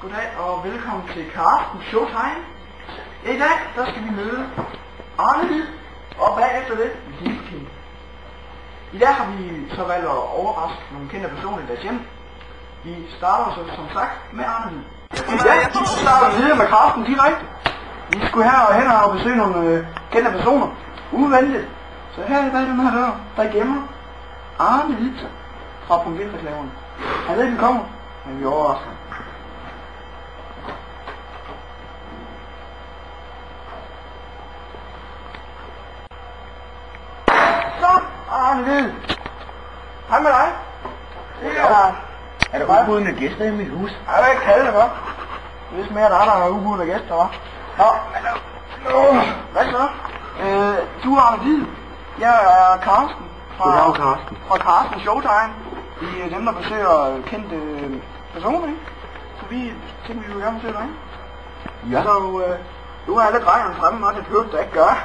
Goddag og velkommen til Carsten Showtime. I dag der skal vi møde Arne Hvid, og bagefter det Lillekind. I dag har vi så valgt at overraske nogle kendte personer i deres hjem. Vi starter så som sagt med Arne Hvid. Ja, så starter vi videre med Carsten direkte. Vi skulle hen og besøge nogle kendte personer. Uventet. Så her er den her dør, der gemmer Arne Hvid fra Punkt-1-reklamerne. Han ved ikke, den kommer, men vi overrasker. Så, Arne Hvid. Hej med dig. Er der ubudne gæster i mit hus? Jeg vil ikke kalde det, hva'? Det er mere, der er ubudne gæster, hva'? Nå, hvad så? Du er Arne Hvid. Jeg er Carsten. Goddag, Carsten. Fra Carsten Showtime. Vi er dem, der besøger kendte personer, ikke? Så vi tænkte, vi ville gerne besøge dig. Ja. Så nu er alle drengerne fremme, og det behøver du ikke gøre.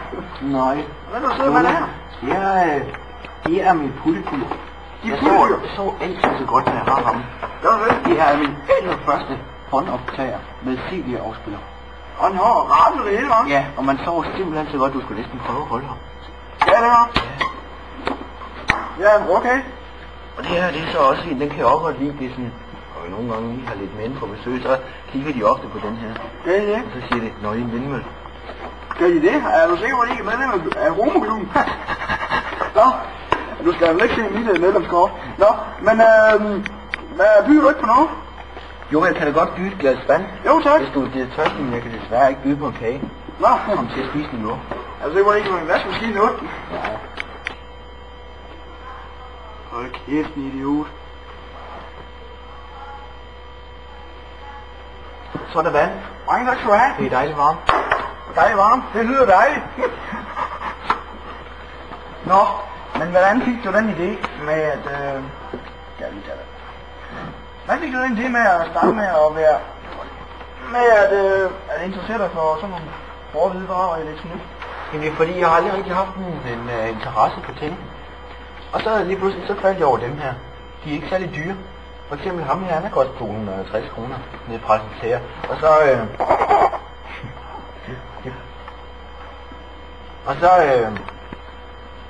Nej. Hvad er der sidder med det her? Ja, det er min puttekur. Jeg så altid så godt, når jeg har ham. Gør du det? Det er min allerførste håndoptager med CD-afspiller. Og den har radio det hele, hva'? Ja, og man sover simpelthen så godt, du skulle næsten prøve at holde ham. Ja, det var. Ja, okay. Og det her, det er så også en, den kan jeg også godt lide, det er sådan, og nogle gange lige har lidt mænd på besøg, så kigger de ofte på den her. Gør I det? Og så siger de, nå, I er en vindmølle. Gør I det? Er du sikker på, at I ikke er medlem af Romoklubben? Nå, du skal vel ikke se mit medlemskort. Nå, men hvad byder du ikke på noget? Jo, jeg kan da godt byde et glas vand. Jo, tak. Hvis du er tørstig, men jeg kan desværre ikke byde på en kage. Nå, Kom til at spise den nu. er du sikker på, at I ikke er en vaskemaskine nu? Ja. Hold kæft, en idiot. Så er der vand. Mange tak skal du have. Det er dejligt varmt. Dejligt varmt. Det lyder dejligt. Nå, men hvordan fik du den idé med at... Skal jeg lige tage det. Hvad fik du den idé med at starte med at være... Med at interessere dig for sådan nogle hårde hvidevarer og elektronik? Jamen det er fordi, jeg har aldrig rigtig haft en interesse for ting. Og så lige pludselig, så faldt jeg over dem her. De er ikke særlig dyre. For eksempel ham her, han er godt 260 kroner nede i præsenteret. Og så...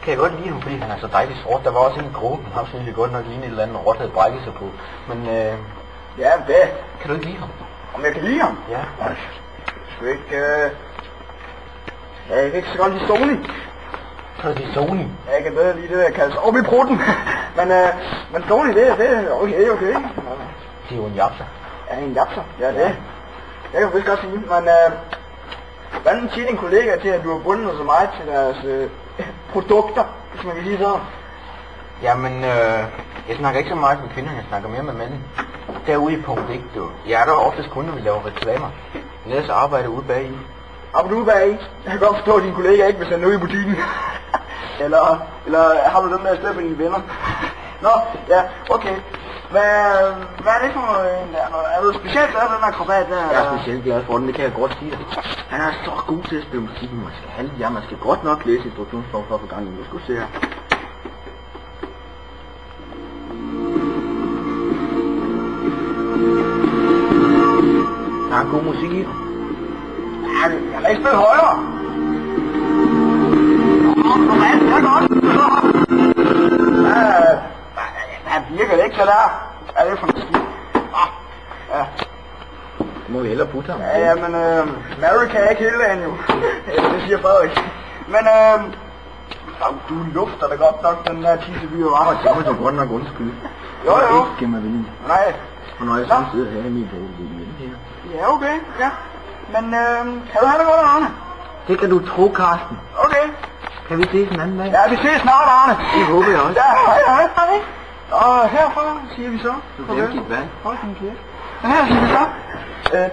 kan jeg godt lide ham, fordi han er så dejligt sort. Der var også en grå, han har synes jeg godt nok lignende et eller andet råt, havde brækket sig på. Men Ja, det. kan du ikke lide ham? Om jeg kan lide ham? Ja. Jeg skal ikke... Jeg kan ikke så godt lide Sony. Kan du lide Sony? Jeg kan bedre lide det, der kaldes op i prutten. men Sony, det er okay. Det er jo en japser. Ja, en japser. Ja, det. Jeg kan vist godt sige. Men hvordan siger din kollega til, at du har bundet så meget til deres produkter, hvis man kan sige sådan? Jamen, jeg snakker ikke så meget med kvinder, jeg snakker mere med mænd. Derude i Punkt 1, du. Jeg er der oftest kun, når vi laver reklamer. Ellers arbejder ude bag i. Arbejder du bag i? Jeg kan godt forstå, at din kollega ikke vil sende noget i butikken. eller har du dem der i stedet for dine venner? Nå, ja, okay. Hvad er det for en... Er du specielt glad for den her krabat der? Jeg er specielt glad for den, det kan jeg godt sige dig. Han er så god til at spille musikken, man skal have det. Ja, man skal godt nok læse instruktionsbog for at få gang i. Nu skal se her. Der er god musik i. Ja, jeg ikke spille højere. Det er godt. Hvad virker det ikke, så der? Er det for en skid? Ja. Du må jo hellere putte ham. Ja, men Mary kan ikke hele dagen jo. Det siger Frederik. Men du lufter da godt nok den der tisseby og Og så må du godt nok undskylde. Jo. Ikke gennem at vinde. Nej. Og når jeg så sidder her i min bog, det er her. Ja, okay. Ja. Men kan du have det godt, Arne? Det kan du tro, Carsten. Okay. Kan vi ses en anden dag? Ja, vi ses snart, Arne. Det håber jeg også. Ja, hej. Og herfra siger vi så. Du vil give vand. Hold din kæft. Og her siger vi så.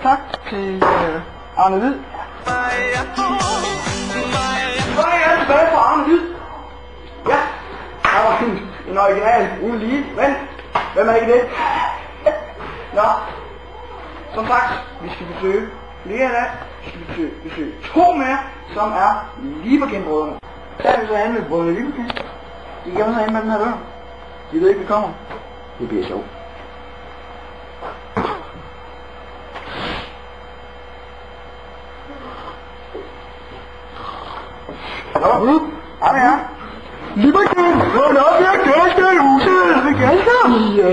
Tak til Arne Hvid. Så er jeg tilbage fra Arne Hvid. Ja, der var en original uden lige. Men, hvem er ikke det? Nå, som sagt, vi skal besøge flere af det. Vi skal besøge 2 mere, som er Lieberkind-brødrene. Der er vi så hen med brødrene Lieberkind. De gemmer sig hen med den her dør. De ved ikke, vi kommer. Det bliver sjovt. Ja. Liberkin, rød op, jeg gør det i huset. Hvad gør det? Ja.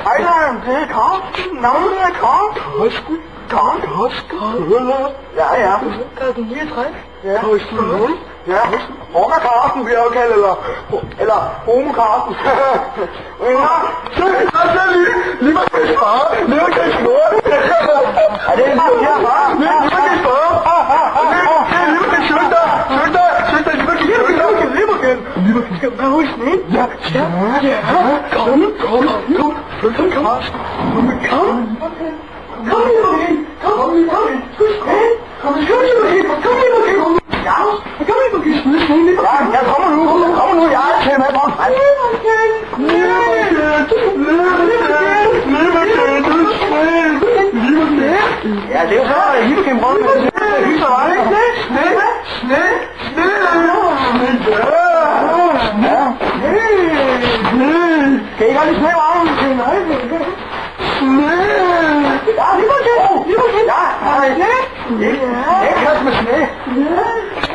Hej der, det er Karsten. Navnet er Karsten. Karsten. Ja. Karsten 69. Ja. Karsten. Ja. Rocker Karsten, vi har jo kaldt, eller Homo Karsten. Liberkins far. Liberkins mor. Er det en far her, far? Liberkins far. Liberkins søster. Liberkin, skal du være hos den? Ja. Kom. Jeg kommer nu, jeg er til med på. Ja, det er jo så Liberkin brød med det hyser vej. Sne. Kan I godt lide sne, varme? Nej. Ja, Liberkin. Ja, ikke kast med sne.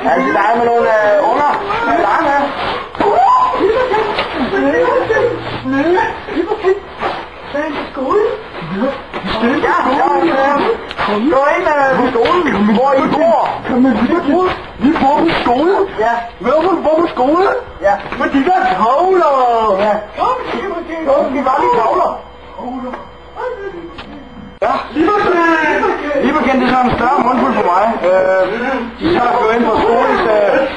Ja, det er med nogle unger. Lange. Liberkin. Hvad er det skole? Ja. Gå ind på skolen, hvor I bor. Vi bor på skole? Ja. Hvorfor bor på skole? Ja. Men de der tavler. Ja. Kom, vi var lige tavler. Ja, Liberkin, det er så en større mundfuld for mig. De så går ind på skolens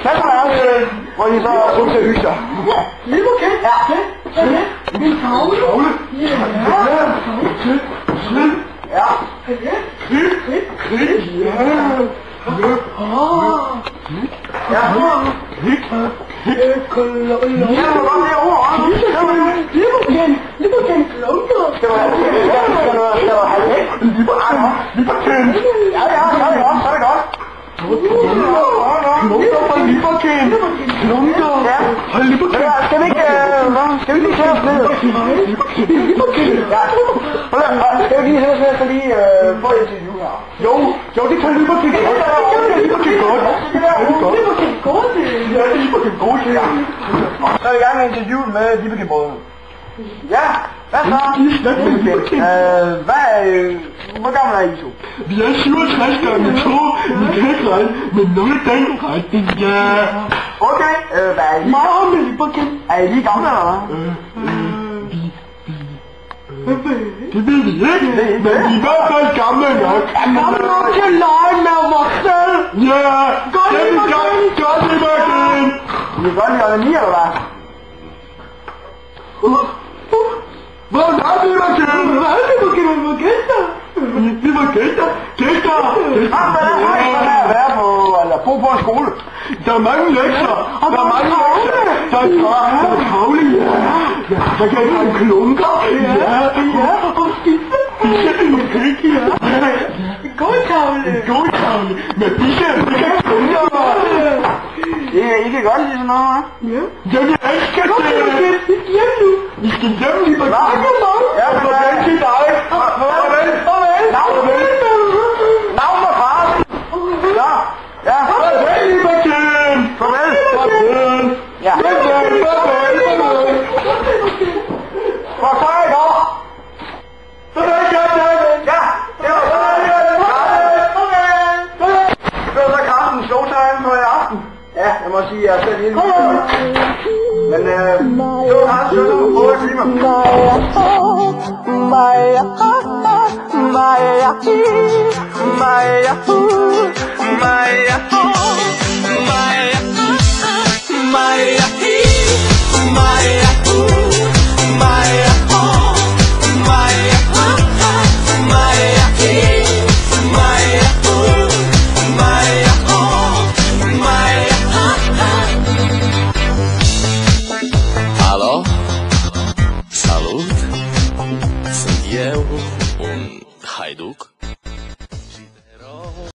klasseværelse, hvor de så er til at hygge sig. Liberkin? Ja. En tavle? Ja. Skal vi lige tage os ned? Skal vi lige sætte os ned, så lige få et interview her? Jo, det kan Liberkin godt. Liberkin godt. Så er vi i gang med interviewet med Liberkin-brødrene. Ja, hvad så? Hvor gammel er I to? Vi er 67 gange 2. Vi kan ikke regne, men nogle gange retning, ja. Okay, hvad er I? Meget med Liberkin. Er I lige gamle, eller hvad? Det ved vi ikke, men vi er i hvert fald gamle nok. Gamle nok til at lege med voksne? Ja, det er vi gør Liberkin. I kan godt lide onani, eller hvad? Hvad er Liberkin? Hvad er Liberkin? Vi var gæster. Gæster. Hvordan er at være på, eller bo på en skole? Der er mange lektier. Der er travle, ja. Der kan ikke være klunker. Ja. Og spise. En god tavle. Med disse klunker. I kan godt lide sådan noget, hva'? Ja. Jamen, jeg elsker det. Vi skal hjem, Liberkin. Ja, farvel til dig. Farvel. Navn og far. Ja. Farvel, Liberkin. Farvel. Ja. Hvor så i går? Ja, det var det var så Carstens showtime for i aften. Ja, jeg må sige, at jeg selv lige men det var Carstens showtime på 8 timer.